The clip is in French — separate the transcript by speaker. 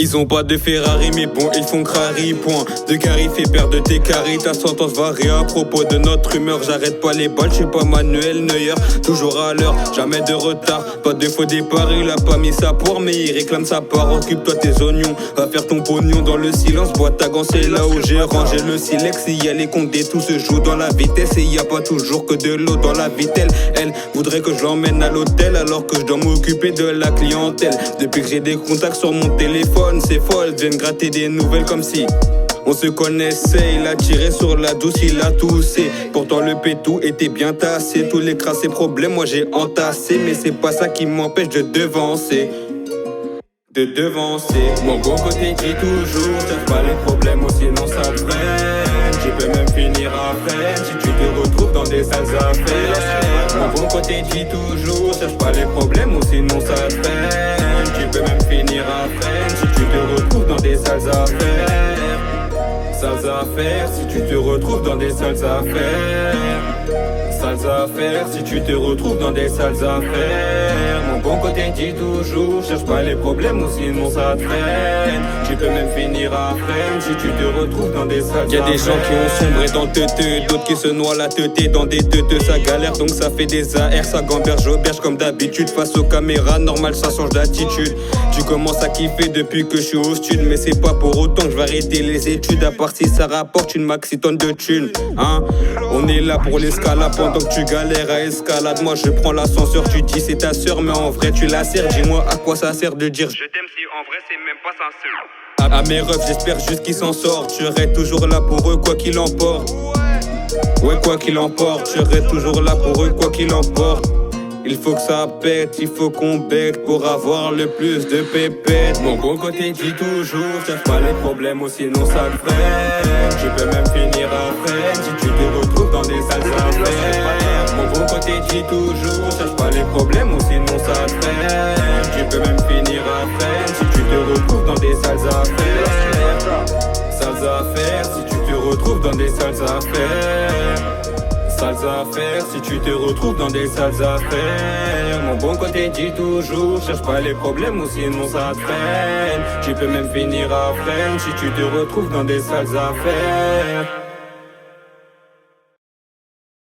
Speaker 1: Ils ont pas de Ferrari mais bon ils font crari. Point de carry fait perdre tes caries. Ta sentence varie à propos de notre humeur. J'arrête pas les balles, j'suis pas Manuel Neuer. Toujours à l'heure, jamais de retard. Pas de faux départ, il a pas mis sa poire mais il réclame sa part. Occupe-toi tes oignons, va faire ton pognon dans le silence. Bois ta gant, c'est là où j'ai rangé le silex. Il y a les comptes et tout se joue dans la vitesse. Et y a pas toujours que de l'eau dans la vitelle. Elle voudrait que je l'emmène à l'hôtel alors que je dois m'occuper de la clientèle. Depuis que j'ai des contacts sur mon téléphone, c'est folle, viennent gratter des nouvelles comme si on se connaissait. Il a tiré sur la douce, il a toussé. Pourtant le pétou était bien tassé. Tous les crasses et problèmes, moi j'ai entassé. Mais c'est pas ça qui m'empêche de devancer. Mon bon côté dit toujours, cherche pas les problèmes ou sinon ça te freine. Tu peux même finir à freine si tu te retrouves dans des sales affaires. Mon bon côté dit toujours, cherche pas les problèmes ou sinon ça te freine. Tu peux même finir à freine si tu te retrouves dans des sales affaires. Sales affaires si tu te retrouves dans des sales affaires. Sales affaires si tu te retrouves dans des sales affaires. Mon bon côté dit toujours, cherche pas les problèmes ou sinon ça te freine. Tu peux même finir à freine si tu te retrouves dans des sales affaires. Y'a des gens qui ont sombré dans teuteux, d'autres qui se noient la teuté dans des teuteux. Ça galère donc ça fait des AR, ça gamberge auberge comme d'habitude. Face aux caméras, normal ça change d'attitude. Tu commences à kiffer depuis que je suis au stud. Mais c'est pas pour autant que je vais arrêter les études. À part si ça rapporte une maxi tonne de thunes, hein. On est là pour l'escalade pendant que tu galères à escalade. Moi je prends l'ascenseur, tu dis c'est ta soeur mais en vrai tu la sers. Dis-moi à quoi ça sert de dire je t'aime si en vrai c'est même pas sincère. À mes refs j'espère juste qu'ils s'en sortent. Je serai toujours là pour eux quoi qu'il emporte. Ouais quoi qu'il emporte, je serai toujours là pour eux quoi qu'il emporte. Il faut que ça pète, il faut qu'on bec pour avoir le plus de pépettes. Mon bon côté dit toujours, cherche pas les problèmes ou sinon ça te freine. Tu peux même finir à freine si tu te retrouves dans des sales affaires. Mon bon côté dit toujours, cherche pas les problèmes ou sinon ça te freine. Tu peux même finir à freine si tu te retrouves dans des sales affaires. Sales affaires si tu te retrouves dans des sales affaires. Sales affaires si tu te retrouves dans des sales affaires. Mon bon côté dit toujours, cherche pas les problèmes ou sinon ça te freine. Tu peux même finir à freine si tu te retrouves dans des sales affaires.